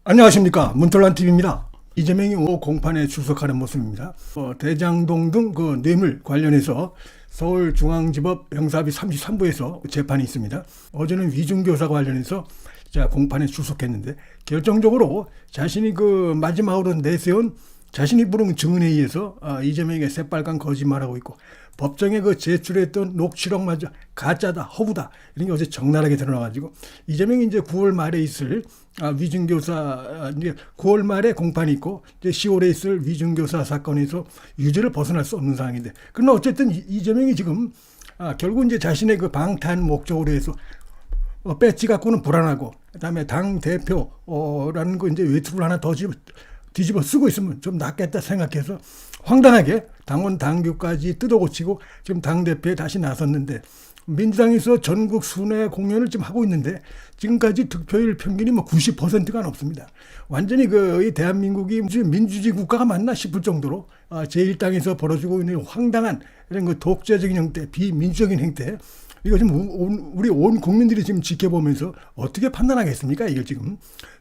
안녕하십니까, 문털란TV입니다. 이재명이 공판에 출석하는 모습입니다. 대장동 등 그 뇌물 관련해서 서울중앙지법 형사합의 33부에서 재판이 있습니다. 어제는 위중교사 관련해서 공판에 출석했는데 결정적으로 자신이 그 마지막으로 내세운 자신이 부른 증언에 의해서 이재명에게 새빨간 거짓말하고 있고, 법정에 그 제출했던 녹취록마저 가짜다, 허구다, 이런 게 어제 적나라하게 드러나가지고 이재명이 이제 9월 말에 있을 위중교사, 이제 9월 말에 공판이 있고 이제 10월에 있을 위중교사 사건에서 유죄를 벗어날 수 없는 상황인데, 그러나 어쨌든 이재명이 지금 결국 이제 자신의 그 방탄 목적으로 해서 배지 갖고는 불안하고, 그다음에 당 대표라는 거 이제 외투를 하나 더 뒤집어 쓰고 있으면 좀 낫겠다 생각해서 황당하게 당원 당규까지 뜯어고치고 지금 당대표에 다시 나섰는데, 민주당에서 전국 순회 공연을 지금 하고 있는데 지금까지 득표율 평균이 90%가 넘습니다. 완전히 이 대한민국이 민주주의 국가가 맞나 싶을 정도로 제1당에서 벌어지고 있는 황당한 이런 그 독재적인 형태, 비민주적인 행태, 이거 지금 우리 온 국민들이 지금 지켜보면서 어떻게 판단하겠습니까? 이걸 지금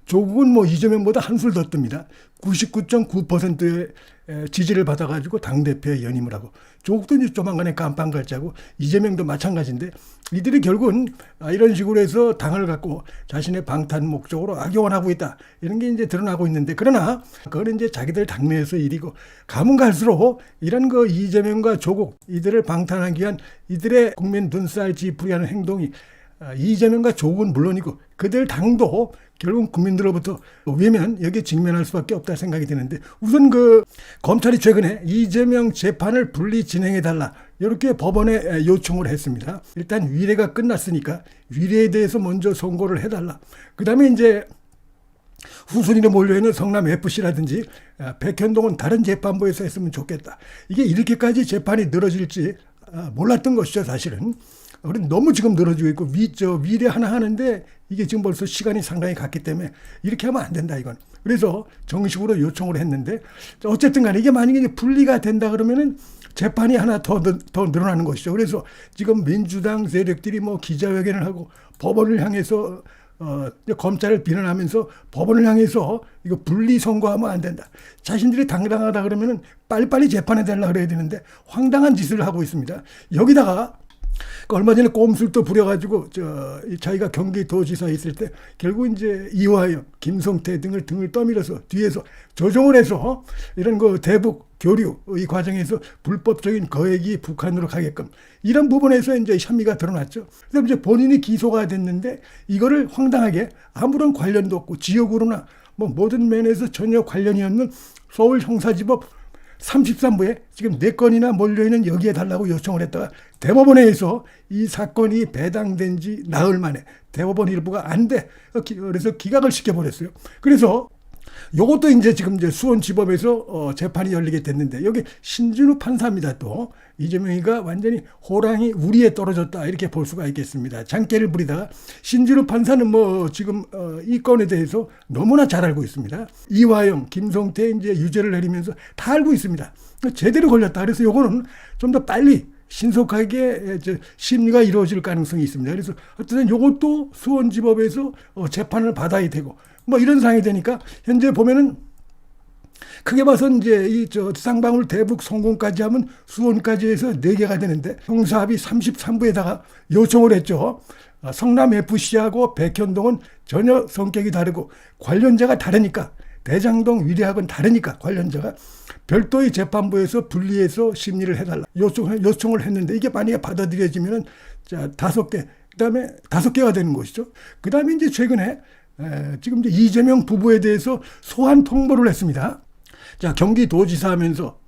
조국은 이재명보다 한술 더 뜹니다. 99.9%의 지지를 받아가지고 당대표에 연임을 하고, 조국도 이제 조만간에 깜빵 갈자고, 이재명도 마찬가지인데, 이들이 결국은 이런 식으로 해서 당을 갖고 자신의 방탄 목적으로 악용을 하고 있다, 이런 게 이제 드러나고 있는데, 그러나 그건 이제 자기들 당내에서 일이고, 가면 갈수록 이런 이재명과 조국, 이들을 방탄하기 위한 이들의 국민 눈살 찌푸리하는 행동이, 이재명과 조국은 물론이고 그들 당도 결국 국민들로부터 외면, 여기에 직면할 수밖에 없다 생각이 드는데, 우선 검찰이 최근에 이재명 재판을 분리 진행해달라, 이렇게 법원에 요청을 했습니다. 일단 위례가 끝났으니까 위례에 대해서 먼저 선고를 해달라. 그 다음에 이제 후순위로 몰려있는 성남FC라든지 백현동은 다른 재판부에서 했으면 좋겠다. 이게 이렇게까지 재판이 늘어질지 몰랐던 것이죠, 사실은. 우리는 너무 지금 늘어지고 있고, 위례 하나 하는데 이게 지금 벌써 시간이 상당히 갔기 때문에 이렇게 하면 안 된다, 이건. 그래서 정식으로 요청을 했는데, 어쨌든 간에 이게 만약에 분리가 된다 그러면은 재판이 하나 더 늘어나는 것이죠. 그래서 지금 민주당 세력들이 기자회견을 하고 법원을 향해서 검찰을 비난하면서 법원을 향해서 이거 분리 선고하면 안 된다. 자신들이 당당하다 그러면은 빨리빨리 재판해 달라 그래야 되는데 황당한 짓을 하고 있습니다. 여기다가 얼마 전에 꼼술도 부려가지고 자기가 경기도지사 있을 때 결국 이제 이화영, 김성태 등을 떠밀어서 뒤에서 조종을 해서 이런 대북 교류 이 과정에서 불법적인 거액이 북한으로 가게끔, 이런 부분에서 이제 혐의가 드러났죠. 그래서 이제 본인이 기소가 됐는데 이거를 황당하게 아무런 관련도 없고 지역으로나 모든 면에서 전혀 관련이 없는 서울 형사지법 33부에 지금 4건이나 몰려있는 여기에 달라고 요청을 했다가 대법원에서 이 사건이 배당된 지 나흘 만에 대법원 일부가 안 돼. 그래서 기각을 시켜버렸어요. 그래서 요것도 이제 지금 수원지법에서 재판이 열리게 됐는데, 여기 신진우 판사입니다. 또 이재명이가 완전히 호랑이 우리에 떨어졌다, 이렇게 볼 수가 있겠습니다. 장깨를 부리다가 신진우 판사는 지금 이 건에 대해서 너무나 잘 알고 있습니다. 이화영, 김성태 이제 유죄를 내리면서 다 알고 있습니다. 제대로 걸렸다. 그래서 요거는 좀 더 빨리 신속하게 심리가 이루어질 가능성이 있습니다. 그래서 어쨌든 요것도 수원지법에서 재판을 받아야 되고 이런 상황이 되니까 현재 보면은 크게 봐서 이제 쌍방울 대북 성공까지 하면 수원까지 해서 4개가 되는데, 형사합의 33부에다가 요청을 했죠. 성남FC하고 백현동은 전혀 성격이 다르고 관련자가 다르니까, 대장동 위례하고는 다르니까 관련자가 별도의 재판부에서 분리해서 심리를 해달라 요청을 했는데, 이게 만약에 받아들여지면은 5개, 그다음에 5개가 되는 것이죠. 그다음에 이제 최근에 지금 이제 이재명 부부에 대해서 소환 통보를 했습니다. 경기도지사 하면서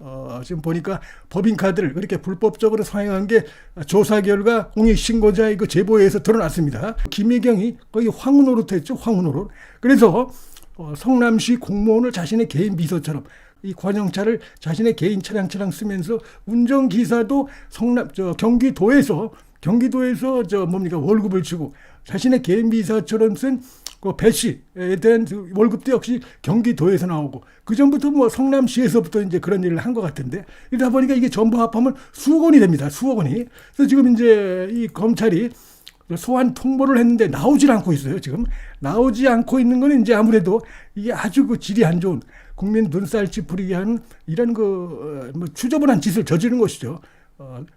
지금 보니까 법인카드를 그렇게 불법적으로 사용한 게 조사 결과 공익신고자의 제보에서 드러났습니다. 김혜경이 거의 황후노릇했죠, 황후노릇. 그래서 성남시 공무원을 자신의 개인 비서처럼 이 관용차를 자신의 개인 차량처럼 쓰면서 운전기사도 경기도에서 월급을 주고 자신의 개인 비서처럼 쓴 배씨에 대한 월급도 역시 경기도에서 나오고, 그 전부터 성남시에서부터 이제 그런 일을 한 것 같은데, 이러다 보니까 이게 전부 합하면 수억 원이 됩니다. 수억 원이. 그래서 지금 이제 이 검찰이 소환 통보를 했는데 나오질 않고 있어요. 지금 나오지 않고 있는 거는 이제 아무래도 이게 아주 그 질이 안 좋은, 국민 눈살 찌푸리게 하는 이런 뭐 추저분한 짓을 저지른 것이죠.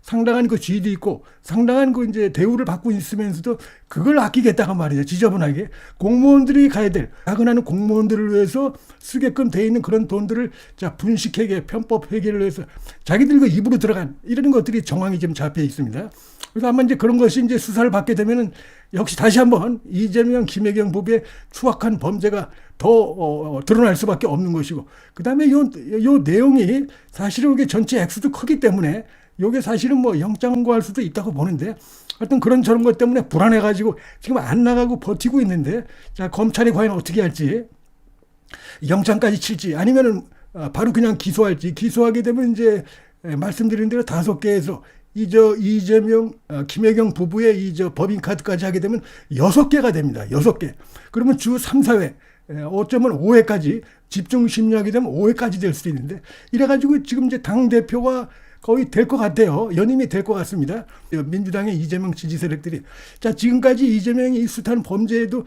상당한 그 지위도 있고 상당한 그 이제 대우를 받고 있으면서도 그걸 아끼겠다가 말이죠. 지저분하게 공무원들이 가야 될, 야근하는 공무원들을 위해서 쓰게끔 돼 있는 그런 돈들을 자 분식회계, 편법 회계를 위해서 자기들 그 입으로 들어간 이런 것들이 정황이 지금 잡혀 있습니다. 그래서 아마 이제 그런 것이 이제 수사를 받게 되면은 역시 다시 한번 이재명, 김혜경 부부의 추악한 범죄가 더 드러날 수밖에 없는 것이고, 그 다음에 요 내용이 사실은 이게 전체 액수도 크기 때문에 요게 사실은 뭐 영장 청구할 수도 있다고 보는데, 하여튼 그런 저런 것 때문에 불안해가지고 지금 안 나가고 버티고 있는데, 자 검찰이 과연 어떻게 할지, 영장까지 칠지 아니면은 바로 그냥 기소할지. 기소하게 되면 이제 말씀드린 대로 5개에서 이재명, 김혜경 부부의 법인카드까지 하게 되면 6개가 됩니다. 6개. 그러면 주 3, 4회, 어쩌면 5회까지 집중 심리하게 되면 5회까지 될 수도 있는데, 이래가지고 지금 이제 당대표가 거의 될 것 같아요. 연임이 될 것 같습니다. 민주당의 이재명 지지 세력들이. 자, 지금까지 이재명이 이 숱한 범죄에도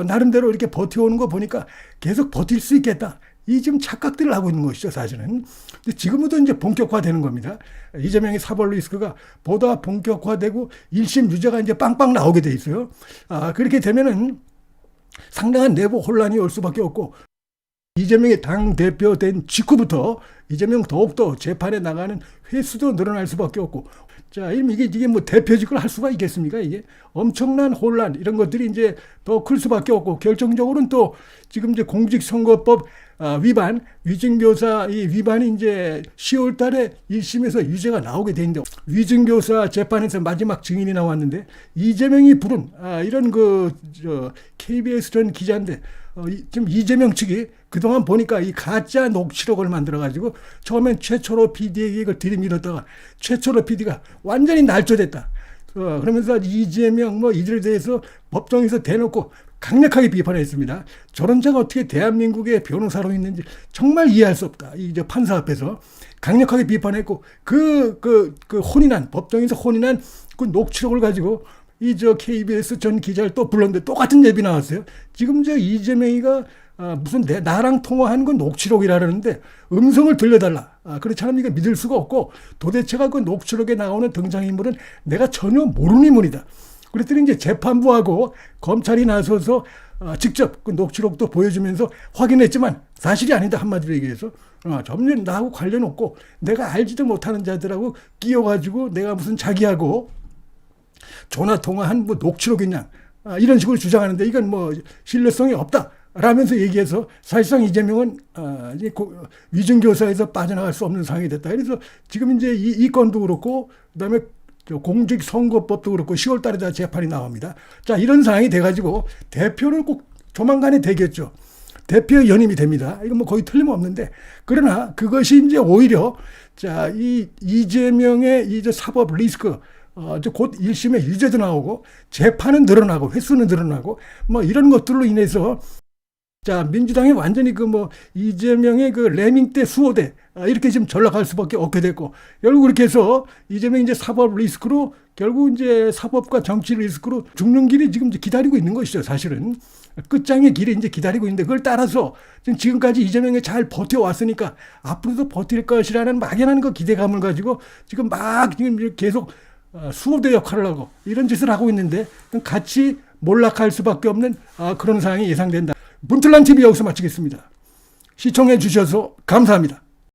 나름대로 이렇게 버텨오는 거 보니까 계속 버틸 수 있겠다. 이 지금 착각들을 하고 있는 것이죠, 사실은. 근데 지금부터 이제 본격화되는 겁니다. 이재명의 사법 리스크가 보다 본격화되고 1심 유죄가 이제 빵빵 나오게 돼 있어요. 그렇게 되면은 상당한 내부 혼란이 올 수밖에 없고, 이재명이 당대표 된 직후부터 이재명 더욱더 재판에 나가는 횟수도 늘어날 수밖에 없고, 자, 이게 뭐 대표직을 할 수가 있겠습니까? 이게 엄청난 혼란, 이런 것들이 이제 더 클 수밖에 없고, 결정적으로는 또 지금 이제 공직선거법 위반, 위증교사 이 위반이 이제 10월 달에 1심에서 유죄가 나오게 되는데, 위증교사 재판에서 마지막 증인이 나왔는데, 이재명이 부른 이런 KBS 전 기자인데, 지금 이재명 측이 그동안 보니까 이 가짜 녹취록을 만들어가지고 처음엔 최철호 PD에게 이걸 들이밀었다가 최철호 PD가 완전히 날조됐다. 그러면서 이재명 이들에 대해서 법정에서 대놓고 강력하게 비판했습니다. 저런 자가 어떻게 대한민국의 변호사로 있는지 정말 이해할 수 없다. 이제 판사 앞에서 강력하게 비판했고, 그 혼인한, 법정에서 혼인한 그 녹취록을 가지고 KBS 전 기자를 또 불렀는데 똑같은 예비 나왔어요. 지금 이재명이가 무슨 나랑 통화한 건 녹취록이라는데 음성을 들려달라. 그렇지 않으면 이거 믿을 수가 없고, 도대체가 그 녹취록에 나오는 등장인물은 내가 전혀 모르는 인물이다. 그랬더니 이제 재판부하고 검찰이 나서서 직접 그 녹취록도 보여주면서 확인했지만 사실이 아니다, 한마디로 얘기해서. 전혀 나하고 관련 없고 내가 알지도 못하는 자들하고 끼어가지고 내가 무슨 자기하고 전화 통화한 뭐 녹취록이냐, 이런 식으로 주장하는데 이건 뭐 신뢰성이 없다 라면서 얘기해서 사실상 이재명은 위증교사에서 빠져나갈 수 없는 상황이 됐다. 그래서 지금 이제 이 건도 그렇고, 그다음에 공직선거법도 그렇고 10월 달에 다 재판이 나옵니다. 자, 이런 상황이 돼가지고 대표는 꼭 조만간에 되겠죠. 대표 연임이 됩니다. 이건 뭐 거의 틀림없는데, 그러나 그것이 이제 오히려 자, 이재명의 사법 리스크, 곧 1심에 유죄도 나오고 재판은 늘어나고 횟수는 늘어나고 뭐 이런 것들로 인해서 자, 민주당이 완전히 이재명의 레밍 때 수호대 이렇게 지금 전락할 수밖에 없게 됐고, 결국 그렇게 해서 이재명이 이제 사법 리스크로, 결국 이제 사법과 정치 리스크로 죽는 길이 지금 기다리고 있는 것이죠. 사실은 끝장의 길이 이제 기다리고 있는데, 그걸 따라서 지금까지 이재명이 잘 버텨왔으니까 앞으로도 버틸 것이라는 막연한 기대감을 가지고 지금 계속 수호대 역할을 하고 이런 짓을 하고 있는데, 같이 몰락할 수밖에 없는 그런 상황이 예상된다. 문틀란 TV 여기서 마치겠습니다. 시청해 주셔서 감사합니다.